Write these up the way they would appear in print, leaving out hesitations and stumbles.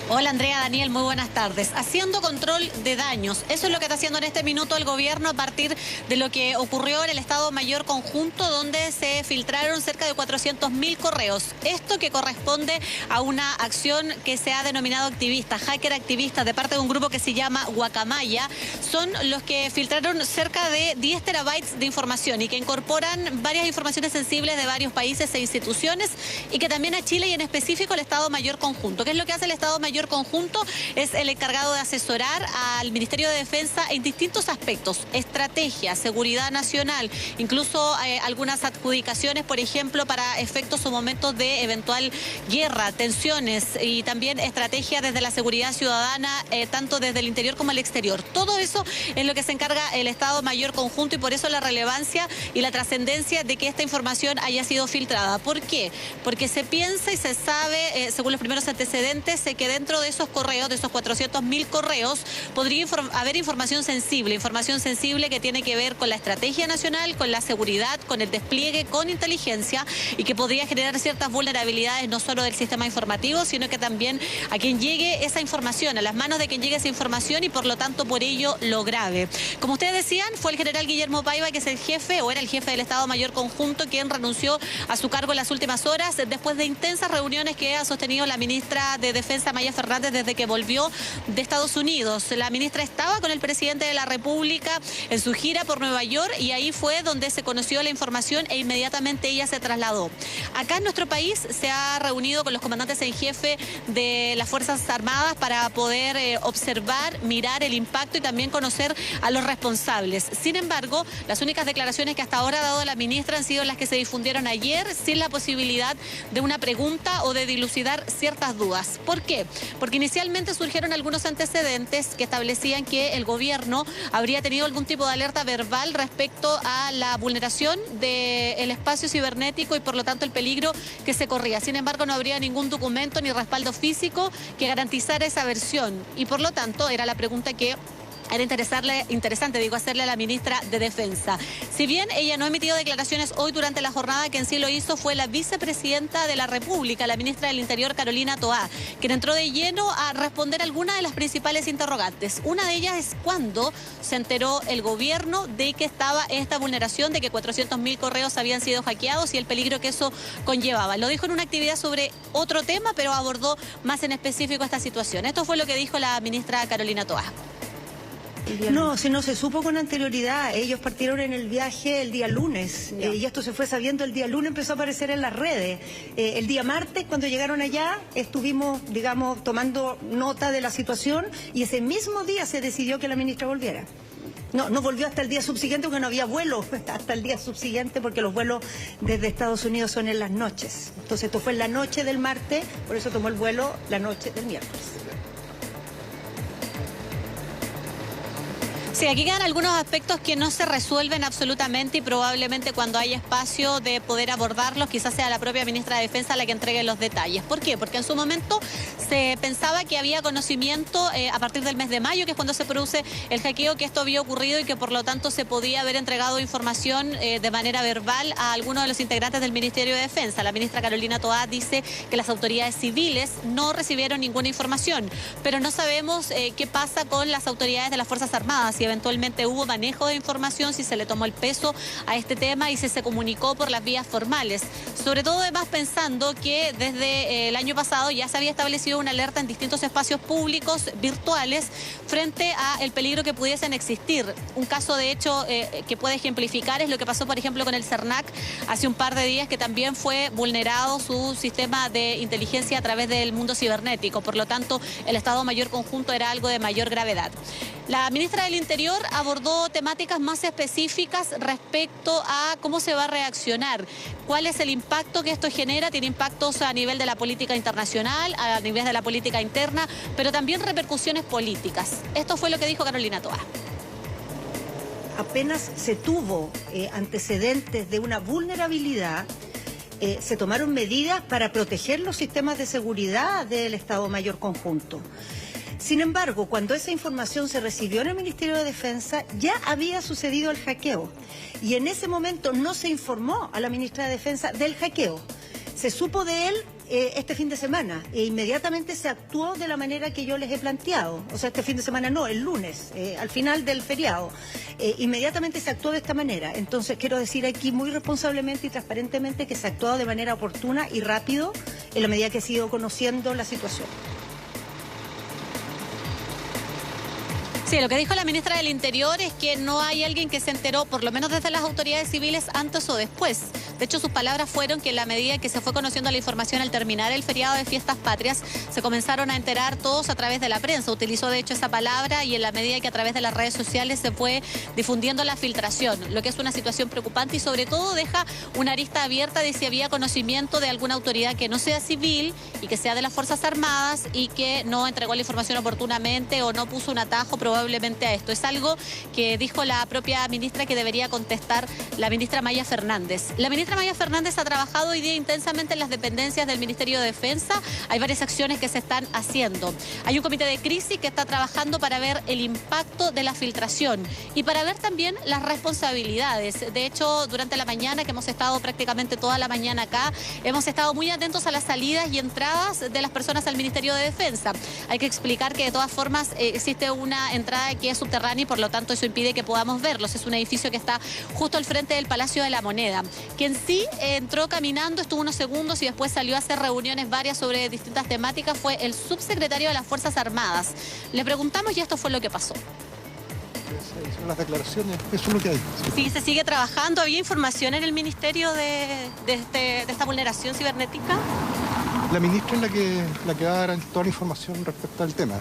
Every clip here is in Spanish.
Hola Andrea, Daniel, muy buenas tardes. Haciendo control de daños, eso es lo que está haciendo en este minuto el gobierno a partir de lo que ocurrió en el Estado Mayor Conjunto, donde se filtraron cerca de 400.000 correos. Esto que corresponde a una acción que se ha denominado activista, hacker activista, de parte de un grupo que se llama Guacamaya. Son los que filtraron cerca de 10 terabytes de información y que incorporan varias informaciones sensibles de varios países e instituciones y que también a Chile y en específico el Estado Mayor Conjunto. ¿Qué es lo que hace el Estado Mayor Conjunto? Es el encargado de asesorar al Ministerio de Defensa en distintos aspectos: estrategia, seguridad nacional, incluso algunas adjudicaciones, por ejemplo, para efectos o momentos de eventual guerra, tensiones, y también estrategia desde la seguridad ciudadana, tanto desde el interior como el exterior. Todo eso es lo que se encarga el Estado Mayor Conjunto y por eso la relevancia y la trascendencia de que esta información haya sido filtrada. ¿Por qué? Porque se piensa y se sabe, según los primeros antecedentes, que dentro de esos correos, de esos 400.000 correos, podría haber información sensible que tiene que ver con la estrategia nacional, con la seguridad, con el despliegue, con inteligencia, y que podría generar ciertas vulnerabilidades no solo del sistema informativo, sino que también a quien llegue esa información, a las manos de quien llegue esa información, y por lo tanto por ello lo grave. Como ustedes decían, fue el general Guillermo Paiva, que es el jefe, o era el jefe del Estado Mayor Conjunto, quien renunció a su cargo en las últimas horas, después de intensas reuniones que ha sostenido la ministra de Defensa, Maya Fernández, desde que volvió de Estados Unidos. La ministra estaba con el presidente de la República en su gira por Nueva York y ahí fue donde se conoció la información e inmediatamente ella se trasladó. Acá en nuestro país se ha reunido con los comandantes en jefe de las Fuerzas Armadas para poder observar, mirar el impacto y también conocer a los responsables. Sin embargo, las únicas declaraciones que hasta ahora ha dado la ministra han sido las que se difundieron ayer, sin la posibilidad de una pregunta o de dilucidar ciertas dudas. ¿Por qué? Porque inicialmente surgieron algunos antecedentes que establecían que el gobierno habría tenido algún tipo de alerta verbal respecto a la vulneración del espacio cibernético y por lo tanto el peligro que se corría. Sin embargo, no habría ningún documento ni respaldo físico que garantizara esa versión y por lo tanto era la pregunta que era interesante hacerle a la ministra de Defensa. Si bien ella no ha emitido declaraciones hoy durante la jornada, que en sí lo hizo fue la vicepresidenta de la República, la ministra del Interior, Carolina Toá, quien entró de lleno a responder algunas de las principales interrogantes. Una de ellas es cuándo se enteró el gobierno de que estaba esta vulneración, de que 400.000 correos habían sido hackeados y el peligro que eso conllevaba. Lo dijo en una actividad sobre otro tema, pero abordó más en específico esta situación. Esto fue lo que dijo la ministra Carolina Toá. No, si no se supo con anterioridad. Ellos partieron en el viaje el día lunes y esto se fue sabiendo el día lunes, empezó a aparecer en las redes. El día martes, cuando llegaron allá, estuvimos, digamos, tomando nota de la situación y ese mismo día se decidió que la ministra volviera. No volvió hasta el día subsiguiente porque no había vuelo hasta el día subsiguiente, porque los vuelos desde Estados Unidos son en las noches. Entonces esto fue en la noche del martes, por eso tomó el vuelo la noche del miércoles. Sí, aquí quedan algunos aspectos que no se resuelven absolutamente y probablemente cuando haya espacio de poder abordarlos, quizás sea la propia ministra de Defensa la que entregue los detalles. ¿Por qué? Porque en su momento se pensaba que había conocimiento a partir del mes de mayo, que es cuando se produce el hackeo, que esto había ocurrido y que por lo tanto se podía haber entregado información de manera verbal a algunos de los integrantes del Ministerio de Defensa. La ministra Carolina Toá dice que las autoridades civiles no recibieron ninguna información, pero no sabemos qué pasa con las autoridades de las Fuerzas Armadas, si eventualmente hubo manejo de información, si se le tomó el peso a este tema y si se comunicó por las vías formales. Sobre todo además pensando que desde el año pasado ya se había establecido una alerta en distintos espacios públicos virtuales frente a el peligro que pudiesen existir. Un caso de hecho que puede ejemplificar es lo que pasó por ejemplo con el CERNAC hace un par de días, que también fue vulnerado su sistema de inteligencia a través del mundo cibernético. Por lo tanto, el Estado Mayor Conjunto era algo de mayor gravedad. La ministra del Interior abordó temáticas más específicas respecto a cómo se va a reaccionar, cuál es el impacto que esto genera. Tiene impactos a nivel de la política internacional, a nivel de la política interna, pero también repercusiones políticas. Esto fue lo que dijo Carolina Toá. Apenas se tuvo antecedentes de una vulnerabilidad, se tomaron medidas para proteger los sistemas de seguridad del Estado Mayor Conjunto. Sin embargo, cuando esa información se recibió en el Ministerio de Defensa, ya había sucedido el hackeo. Y en ese momento no se informó a la ministra de Defensa del hackeo. Se supo de él este fin de semana e inmediatamente se actuó de la manera que yo les he planteado. O sea, este fin de semana no, el lunes, al final del feriado. Inmediatamente se actuó de esta manera. Entonces quiero decir aquí muy responsablemente y transparentemente que se ha actuado de manera oportuna y rápido en la medida que he ido conociendo la situación. Sí, lo que dijo la ministra del Interior es que no hay alguien que se enteró, por lo menos desde las autoridades civiles, antes o después. De hecho, sus palabras fueron que en la medida que se fue conociendo la información al terminar el feriado de Fiestas Patrias, se comenzaron a enterar todos a través de la prensa. Utilizó, de hecho, esa palabra y en la medida que a través de las redes sociales se fue difundiendo la filtración, lo que es una situación preocupante y sobre todo deja una arista abierta de si había conocimiento de alguna autoridad que no sea civil y que sea de las Fuerzas Armadas y que no entregó la información oportunamente o no puso un atajo probablemente a esto. Es algo que dijo la propia ministra que debería contestar la ministra Maya Fernández. La ministra Maya Fernández ha trabajado hoy día intensamente en las dependencias del Ministerio de Defensa. Hay varias acciones que se están haciendo. Hay un comité de crisis que está trabajando para ver el impacto de la filtración y para ver también las responsabilidades. De hecho, durante la mañana, que hemos estado prácticamente toda la mañana acá, hemos estado muy atentos a las salidas y entradas de las personas al Ministerio de Defensa. Hay que explicar que de todas formas existe una entrada que es subterránea y por lo tanto eso impide que podamos verlos. Es un edificio que está justo al frente del Palacio de la Moneda. Quien sí entró caminando, estuvo unos segundos y después salió a hacer reuniones varias sobre distintas temáticas fue el subsecretario de las Fuerzas Armadas. Le preguntamos y esto fue lo que pasó. Son las declaraciones, eso es lo que hay. Sí, se sigue trabajando. ¿Había información en el Ministerio de esta vulneración cibernética? La ministra es la que va a dar toda la información respecto al tema.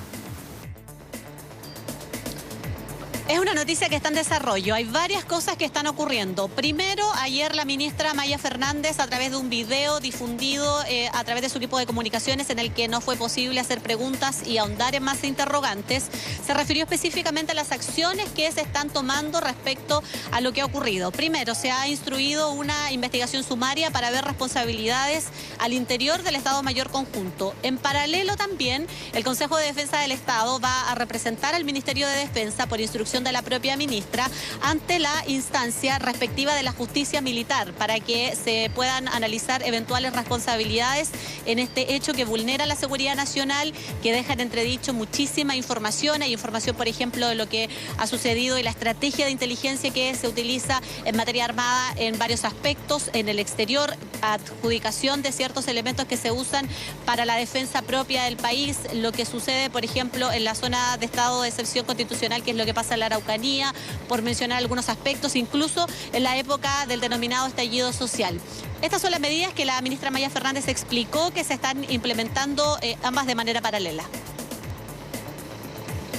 Es una noticia que está en desarrollo. Hay varias cosas que están ocurriendo. Primero, ayer la ministra Maya Fernández, a través de un video difundido a través de su equipo de comunicaciones en el que no fue posible hacer preguntas y ahondar en más interrogantes, se refirió específicamente a las acciones que se están tomando respecto a lo que ha ocurrido. Primero, se ha instruido una investigación sumaria para ver responsabilidades al interior del Estado Mayor Conjunto. En paralelo también, el Consejo de Defensa del Estado va a representar al Ministerio de Defensa por instrucción de la propia ministra ante la instancia respectiva de la justicia militar para que se puedan analizar eventuales responsabilidades en este hecho que vulnera la seguridad nacional, que deja en entredicho muchísima información. Hay información, por ejemplo, de lo que ha sucedido y la estrategia de inteligencia que se utiliza en materia armada en varios aspectos, en el exterior, adjudicación de ciertos elementos que se usan para la defensa propia del país, lo que sucede, por ejemplo, en la zona de estado de excepción constitucional, que es lo que pasa en la Araucanía, por mencionar algunos aspectos, incluso en la época del denominado estallido social. Estas son las medidas que la ministra Maya Fernández explicó que se están implementando ambas de manera paralela.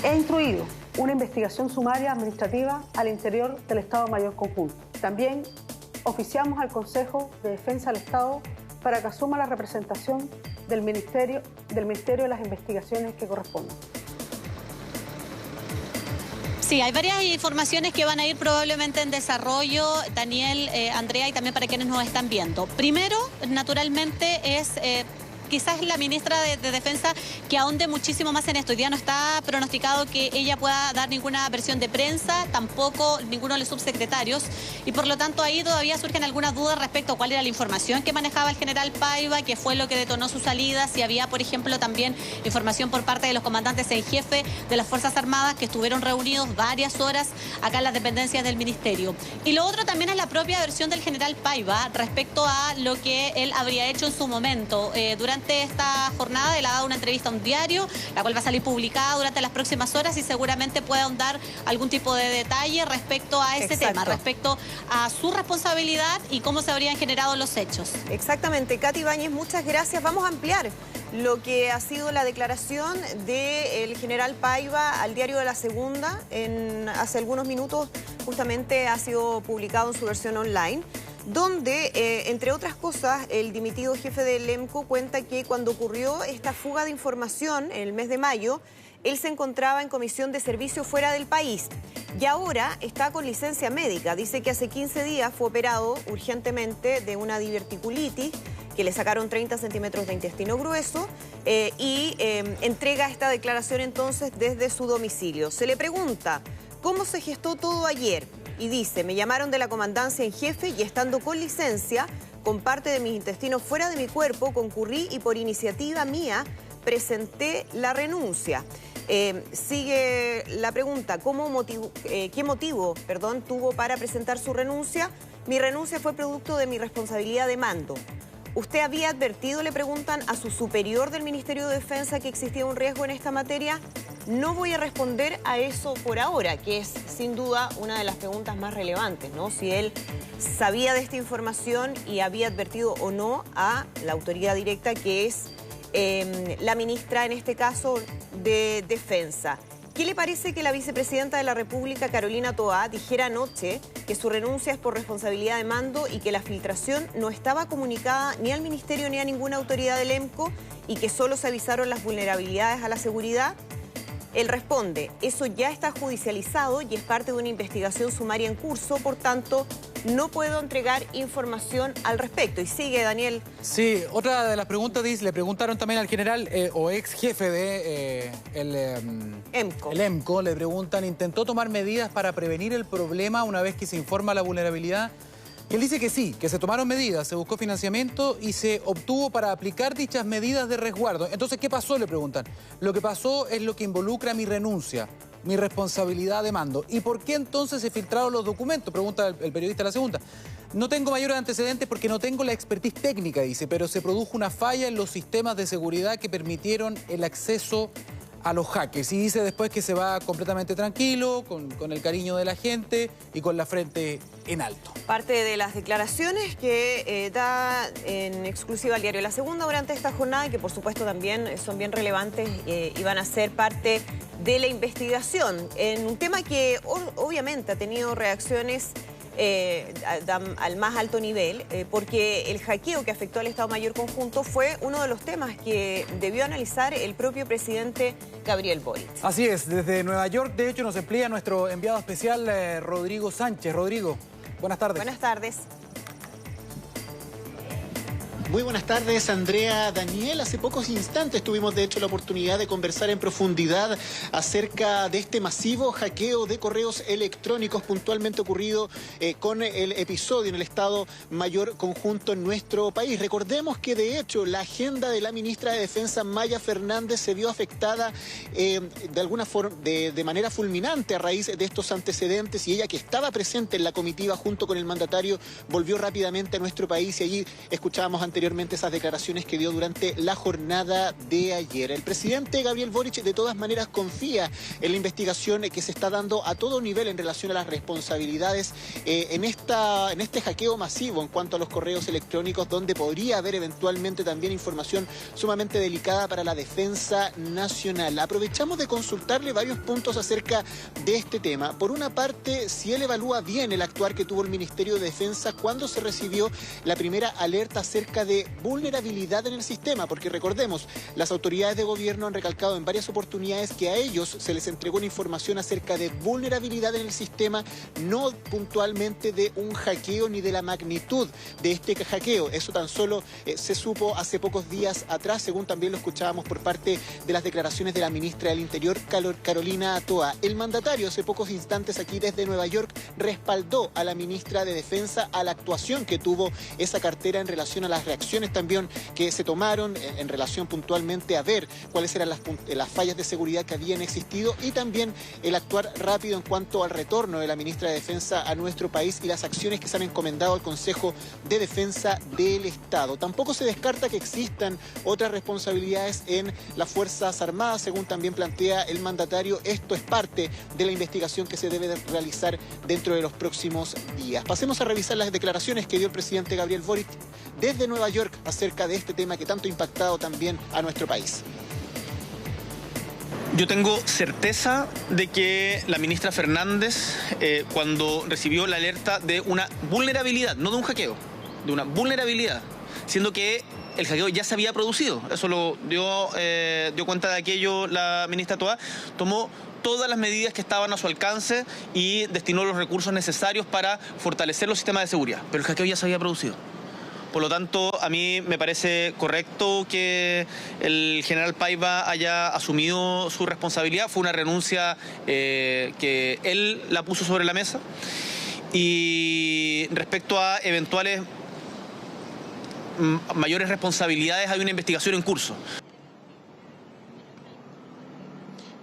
He instruido una investigación sumaria administrativa al interior del Estado Mayor Conjunto. También oficiamos al Consejo de Defensa del Estado para que asuma la representación del Ministerio de las investigaciones que correspondan. Sí, hay varias informaciones que van a ir probablemente en desarrollo, Daniel, Andrea, y también para quienes nos están viendo. Primero, naturalmente, es quizás la ministra de Defensa que ahonde muchísimo más en esto. Hoy día no está pronosticado que ella pueda dar ninguna versión de prensa, tampoco ninguno de los subsecretarios, y por lo tanto ahí todavía surgen algunas dudas respecto a cuál era la información que manejaba el general Paiva, qué fue lo que detonó su salida, si había, por ejemplo, también información por parte de los comandantes en jefe de las Fuerzas Armadas que estuvieron reunidos varias horas acá en las dependencias del Ministerio. Y lo otro también es la propia versión del general Paiva respecto a lo que él habría hecho en su momento. Durante esta jornada él ha dado una entrevista a un diario, la cual va a salir publicada durante las próximas horas y seguramente puede ahondar algún tipo de detalle respecto a ese tema, respecto a su responsabilidad y cómo se habrían generado los hechos. Exactamente. Katy Ibáñez, muchas gracias. Vamos a ampliar lo que ha sido la declaración del general Paiva al diario de La Segunda. Hace algunos minutos justamente ha sido publicado en su versión online, donde, entre otras cosas, el dimitido jefe del EMCO cuenta que cuando ocurrió esta fuga de información en el mes de mayo, él se encontraba en comisión de servicio fuera del país y ahora está con licencia médica. Dice que hace 15 días fue operado urgentemente de una diverticulitis, que le sacaron 30 centímetros de intestino grueso y entrega esta declaración entonces desde su domicilio. Se le pregunta cómo se gestó todo ayer y dice: me llamaron de la comandancia en jefe y estando con licencia con parte de mis intestinos fuera de mi cuerpo, concurrí y por iniciativa mía presenté la renuncia. Sigue la pregunta, ¿qué motivo tuvo para presentar su renuncia? Mi renuncia fue producto de mi responsabilidad de mando. ¿Usted había advertido, le preguntan, a su superior del Ministerio de Defensa que existía un riesgo en esta materia? No voy a responder a eso por ahora, que es sin duda una de las preguntas más relevantes, ¿no? Si él sabía de esta información y había advertido o no a la autoridad directa, que es la ministra, en este caso, de Defensa. ¿Qué le parece que la vicepresidenta de la República, Carolina Toá, dijera anoche que su renuncia es por responsabilidad de mando y que la filtración no estaba comunicada ni al Ministerio ni a ninguna autoridad del EMCO y que solo se avisaron las vulnerabilidades a la seguridad? Él responde, eso ya está judicializado y es parte de una investigación sumaria en curso, por tanto, no puedo entregar información al respecto. Y sigue, Daniel. Sí, otra de las preguntas, dice, le preguntaron también al general o ex jefe de el EMCO, le preguntan, ¿intentó tomar medidas para prevenir el problema una vez que se informa la vulnerabilidad? Y él dice que sí, que se tomaron medidas, se buscó financiamiento y se obtuvo para aplicar dichas medidas de resguardo. Entonces, ¿qué pasó? Le preguntan. Lo que pasó es lo que involucra mi renuncia, mi responsabilidad de mando. ¿Y por qué entonces se filtraron los documentos? Pregunta el periodista la segunda. No tengo mayores antecedentes porque no tengo la expertise técnica, dice, pero se produjo una falla en los sistemas de seguridad que permitieron el acceso a los hackers. Y dice después que se va completamente tranquilo, con el cariño de la gente y con la frente en alto. Parte de las declaraciones que da en exclusiva al diario La Segunda durante esta jornada y que por supuesto también son bien relevantes y van a ser parte de la investigación. En un tema que obviamente ha tenido reacciones al más alto nivel, porque el hackeo que afectó al Estado Mayor Conjunto fue uno de los temas que debió analizar el propio presidente Gabriel Boric. Así es, desde Nueva York, de hecho, nos emplea nuestro enviado especial, Rodrigo Sánchez. Rodrigo, buenas tardes. Buenas tardes. Muy buenas tardes, Andrea, Daniel. Hace pocos instantes tuvimos, de hecho, la oportunidad de conversar en profundidad acerca de este masivo hackeo de correos electrónicos puntualmente ocurrido con el episodio en el Estado Mayor Conjunto en nuestro país. Recordemos que, de hecho, la agenda de la ministra de Defensa, Maya Fernández, se vio afectada de alguna forma, de manera fulminante a raíz de estos antecedentes, y ella, que estaba presente en la comitiva junto con el mandatario, volvió rápidamente a nuestro país, y allí escuchábamos anteriormente esas declaraciones que dio durante la jornada de ayer. El presidente Gabriel Boric de todas maneras confía en la investigación que se está dando a todo nivel en relación a las responsabilidades en este hackeo masivo en cuanto a los correos electrónicos, donde podría haber eventualmente también información sumamente delicada para la defensa nacional. Aprovechamos de consultarle varios puntos acerca de este tema. Por una parte, si él evalúa bien el actuar que tuvo el Ministerio de Defensa cuando se recibió la primera alerta acerca de vulnerabilidad en el sistema, porque recordemos, las autoridades de gobierno han recalcado en varias oportunidades que a ellos se les entregó una información acerca de vulnerabilidad en el sistema, no puntualmente de un hackeo ni de la magnitud de este hackeo. Eso tan solo se supo hace pocos días atrás, según también lo escuchábamos por parte de las declaraciones de la ministra del Interior, Carolina Toá. El mandatario hace pocos instantes aquí desde Nueva York respaldó a la ministra de Defensa a la actuación que tuvo esa cartera en relación a las reacciones también que se tomaron en relación puntualmente a ver cuáles eran las fallas de seguridad que habían existido, y también el actuar rápido en cuanto al retorno de la ministra de Defensa a nuestro país y las acciones que se han encomendado al Consejo de Defensa del Estado. Tampoco se descarta que existan otras responsabilidades en las Fuerzas Armadas, según también plantea el mandatario. Esto es parte de la investigación que se debe realizar dentro de los próximos días. Pasemos a revisar las declaraciones que dio el presidente Gabriel Boric desde Nueva York acerca de este tema que tanto ha impactado también a nuestro país. Yo tengo certeza de que la ministra Fernández, cuando recibió la alerta de una vulnerabilidad, no de un hackeo, de una vulnerabilidad, siendo que el hackeo ya se había producido, eso lo dio cuenta de aquello la ministra Toá, tomó todas las medidas que estaban a su alcance y destinó los recursos necesarios para fortalecer los sistemas de seguridad, pero el hackeo ya se había producido. Por lo tanto, a mí me parece correcto que el general Paiva haya asumido su responsabilidad. Fue una renuncia que él la puso sobre la mesa. Y respecto a eventuales mayores responsabilidades hay una investigación en curso.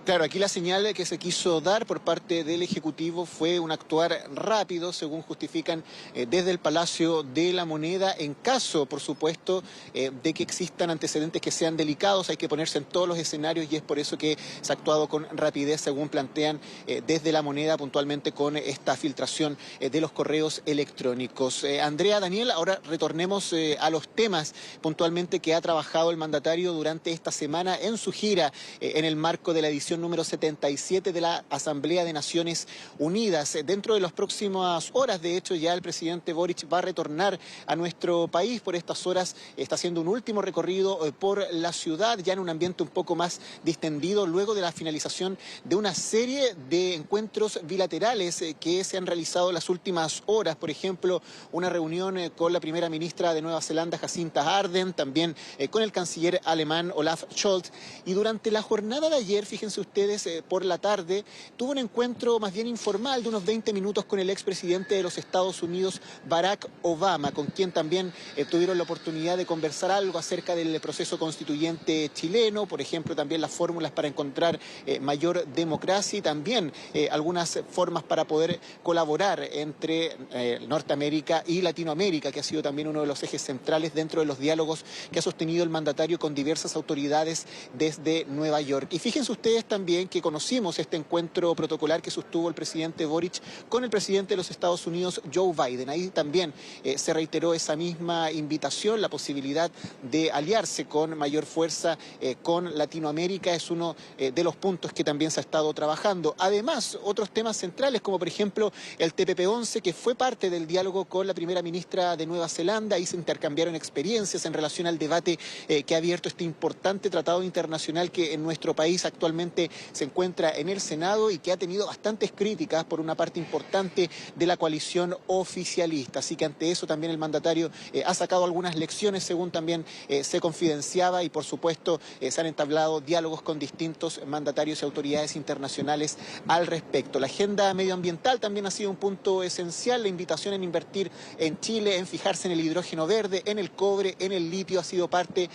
Claro, aquí la señal que se quiso dar por parte del Ejecutivo fue un actuar rápido, según justifican desde el Palacio de la Moneda. En caso, por supuesto, de que existan antecedentes que sean delicados, hay que ponerse en todos los escenarios y es por eso que se ha actuado con rapidez, según plantean desde la Moneda, puntualmente con esta filtración de los correos electrónicos. Andrea, Daniel, ahora retornemos a los temas puntualmente que ha trabajado el mandatario durante esta semana en su gira en el marco de la edición número 77 de la Asamblea de Naciones Unidas. Dentro de las próximas horas, de hecho, ya el presidente Boric va a retornar a nuestro país. Por estas horas está haciendo un último recorrido por la ciudad, ya en un ambiente un poco más distendido, luego de la finalización de una serie de encuentros bilaterales que se han realizado en las últimas horas. Por ejemplo, una reunión con la primera ministra de Nueva Zelanda, Jacinta Ardern, también con el canciller alemán Olaf Scholz. Y durante la jornada de ayer, fíjense ustedes, por la tarde, tuvo un encuentro más bien informal de unos 20 minutos con el expresidente de los Estados Unidos, Barack Obama, con quien también tuvieron la oportunidad de conversar algo acerca del proceso constituyente chileno, por ejemplo, también las fórmulas para encontrar mayor democracia y también algunas formas para poder colaborar entre Norteamérica y Latinoamérica, que ha sido también uno de los ejes centrales dentro de los diálogos que ha sostenido el mandatario con diversas autoridades desde Nueva York. Y fíjense ustedes también que conocimos este encuentro protocolar que sostuvo el presidente Boric con el presidente de los Estados Unidos, Joe Biden. Ahí también se reiteró esa misma invitación, la posibilidad de aliarse con mayor fuerza con Latinoamérica es uno de los puntos que también se ha estado trabajando. Además, otros temas centrales como por ejemplo el TPP-11, que fue parte del diálogo con la primera ministra de Nueva Zelanda. Ahí se intercambiaron experiencias en relación al debate que ha abierto este importante tratado internacional que en nuestro país actualmente se encuentra en el Senado y que ha tenido bastantes críticas por una parte importante de la coalición oficialista. Así que ante eso también el mandatario ha sacado algunas lecciones, según también se confidenciaba, y por supuesto se han entablado diálogos con distintos mandatarios y autoridades internacionales al respecto. La agenda medioambiental también ha sido un punto esencial. La invitación en invertir en Chile, en fijarse en el hidrógeno verde, en el cobre, en el litio, ha sido parte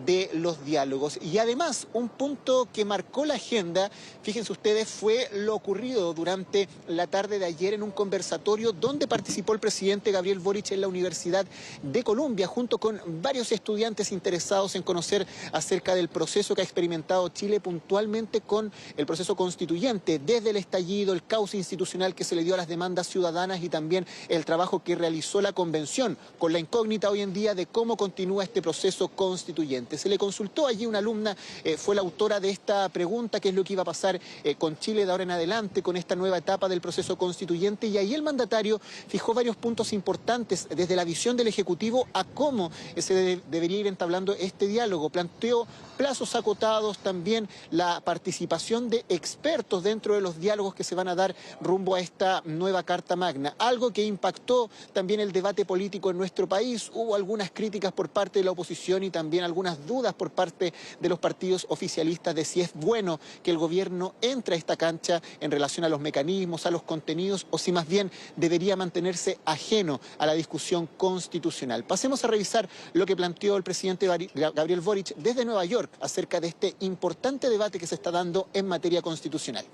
de los diálogos. Y además, un punto que marcó la agenda, fíjense ustedes, fue lo ocurrido durante la tarde de ayer en un conversatorio donde participó el presidente Gabriel Boric en la Universidad de Columbia, junto con varios estudiantes interesados en conocer acerca del proceso que ha experimentado Chile puntualmente con el proceso constituyente, desde el estallido, el cauce institucional que se le dio a las demandas ciudadanas y también el trabajo que realizó la convención, con la incógnita hoy en día de cómo continúa este proceso constituyente. Se le consultó allí una alumna, fue la autora de esta pregunta, qué es lo que iba a pasar con Chile de ahora en adelante, con esta nueva etapa del proceso constituyente, y ahí el mandatario fijó varios puntos importantes desde la visión del Ejecutivo a cómo se debería ir entablando este diálogo. Planteó plazos acotados, también la participación de expertos dentro de los diálogos que se van a dar rumbo a esta nueva Carta Magna, algo que impactó también el debate político en nuestro país. Hubo algunas críticas por parte de la oposición y también algunas dudas por parte de los partidos oficialistas de si es bueno que el gobierno entre a esta cancha en relación a los mecanismos, a los contenidos, o si más bien debería mantenerse ajeno a la discusión constitucional. Pasemos a revisar lo que planteó el presidente Gabriel Boric desde Nueva York acerca de este importante debate que se está dando en materia constitucional.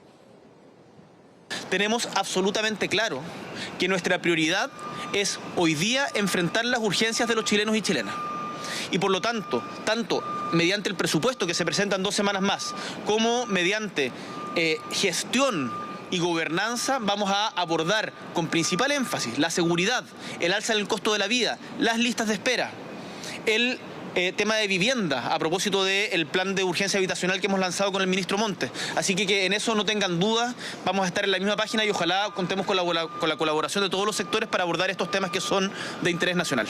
Tenemos absolutamente claro que nuestra prioridad es hoy día enfrentar las urgencias de los chilenos y chilenas. Y por lo tanto, tanto mediante el presupuesto que se presenta en 2 semanas más, como mediante gestión y gobernanza, vamos a abordar con principal énfasis la seguridad, el alza del costo de la vida, las listas de espera, el tema de vivienda, a propósito del plan de urgencia habitacional que hemos lanzado con el ministro Montes. Así que en eso no tengan dudas, vamos a estar en la misma página y ojalá contemos con la colaboración de todos los sectores para abordar estos temas que son de interés nacional.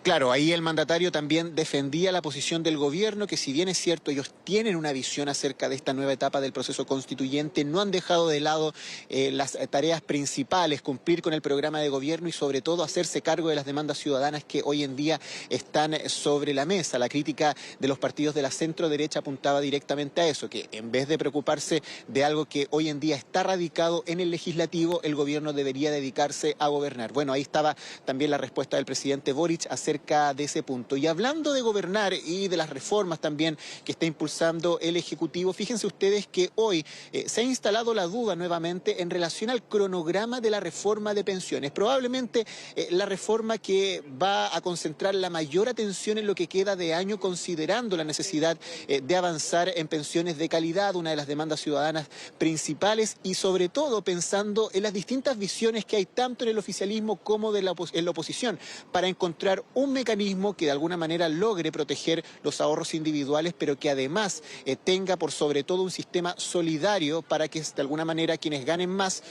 Claro, ahí el mandatario también defendía la posición del gobierno, que si bien es cierto, ellos tienen una visión acerca de esta nueva etapa del proceso constituyente, no han dejado de lado las tareas principales, cumplir con el programa de gobierno y sobre todo hacerse cargo de las demandas ciudadanas que hoy en día están sobre la mesa. La crítica de los partidos de la centro derecha apuntaba directamente a eso, que en vez de preocuparse de algo que hoy en día está radicado en el legislativo, el gobierno debería dedicarse a gobernar. Bueno, ahí estaba también la respuesta del presidente Boric acerca de ese punto. Y hablando de gobernar y de las reformas también que está impulsando el Ejecutivo, fíjense ustedes que hoy se ha instalado la duda nuevamente en relación al cronograma de la reforma de pensiones. Probablemente la reforma que va a concentrar la mayor atención en lo que queda de año, considerando la necesidad de avanzar en pensiones de calidad, una de las demandas ciudadanas principales, y sobre todo pensando en las distintas visiones que hay tanto en el oficialismo como en la oposición, para encontrar un mecanismo que de alguna manera logre proteger los ahorros individuales, pero que además tenga por sobre todo un sistema solidario para que de alguna manera quienes ganen más,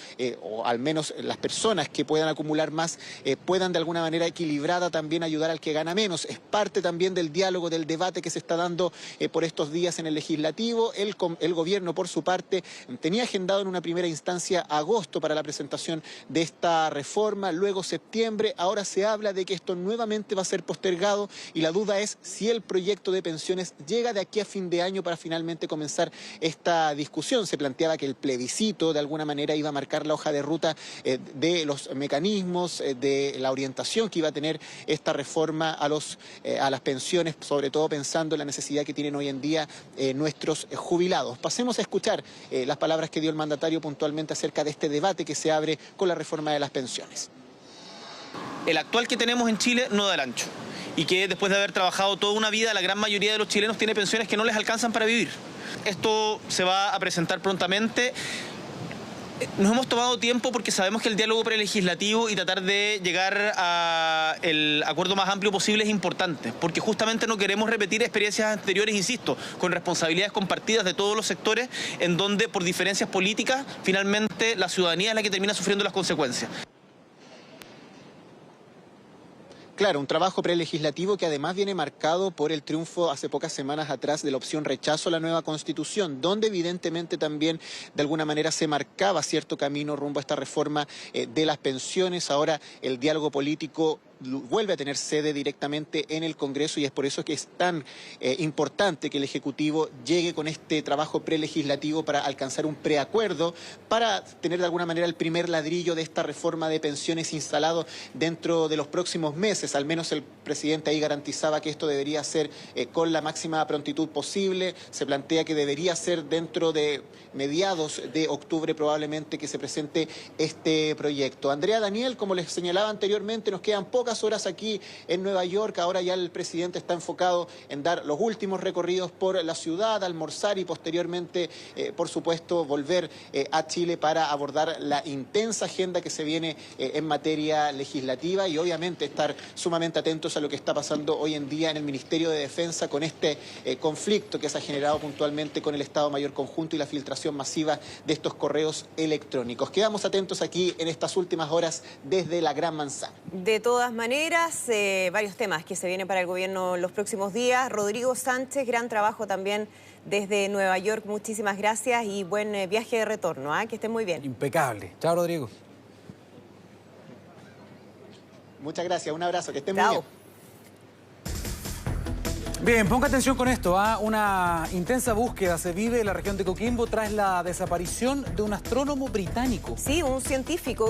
o al menos las personas que puedan acumular más, puedan de alguna manera equilibrada también ayudar al que gana menos. Es parte también del diálogo, del debate que se está dando por estos días en el legislativo. El gobierno, por su parte, tenía agendado en una primera instancia agosto para la presentación de esta reforma, luego septiembre. Ahora se habla de que esto nuevamente va a ser postergado y la duda es si el proyecto de pensiones llega de aquí a fin de año para finalmente comenzar esta discusión. Se planteaba que el plebiscito de alguna manera iba a marcar la hoja de ruta de los mecanismos, de la orientación que iba a tener esta reforma a las pensiones, sobre todo pensando en la necesidad que tienen hoy en día nuestros jubilados. Pasemos a escuchar las palabras que dio el mandatario puntualmente acerca de este debate que se abre con la reforma de las pensiones. El actual que tenemos en Chile no da el ancho, y que después de haber trabajado toda una vida, la gran mayoría de los chilenos tiene pensiones que no les alcanzan para vivir. Esto se va a presentar prontamente. Nos hemos tomado tiempo porque sabemos que el diálogo prelegislativo y tratar de llegar al acuerdo más amplio posible es importante, porque justamente no queremos repetir experiencias anteriores, insisto, con responsabilidades compartidas de todos los sectores, en donde por diferencias políticas finalmente la ciudadanía es la que termina sufriendo las consecuencias. Claro, un trabajo prelegislativo que además viene marcado por el triunfo hace pocas semanas atrás de la opción rechazo a la nueva Constitución, donde evidentemente también de alguna manera se marcaba cierto camino rumbo a esta reforma de las pensiones. Ahora el diálogo político vuelve a tener sede directamente en el Congreso y es por eso que es tan importante que el Ejecutivo llegue con este trabajo prelegislativo para alcanzar un preacuerdo, para tener de alguna manera el primer ladrillo de esta reforma de pensiones instalado dentro de los próximos meses. Al menos el presidente ahí garantizaba que esto debería ser con la máxima prontitud posible. Se plantea que debería ser dentro de mediados de octubre probablemente que se presente este proyecto. Andrea, Daniel, como les señalaba anteriormente, nos quedan pocas horas aquí en Nueva York. Ahora ya el presidente está enfocado en dar los últimos recorridos por la ciudad, almorzar y posteriormente, por supuesto, volver a Chile para abordar la intensa agenda que se viene en materia legislativa y obviamente estar sumamente atentos a lo que está pasando hoy en día en el Ministerio de Defensa con este conflicto que se ha generado puntualmente con el Estado Mayor Conjunto y la filtración masiva de estos correos electrónicos. Quedamos atentos aquí en estas últimas horas desde la Gran Manzana. De todas maneras, varios temas que se vienen para el gobierno los próximos días. Rodrigo Sánchez, gran trabajo también desde Nueva York. Muchísimas gracias y buen viaje de retorno. Que estén muy bien. Impecable. Chao, Rodrigo. Muchas gracias, un abrazo, que estén muy bien. Bien, ponga atención con esto. Una intensa búsqueda se vive en la región de Coquimbo tras la desaparición de un astrónomo británico. Sí, un científico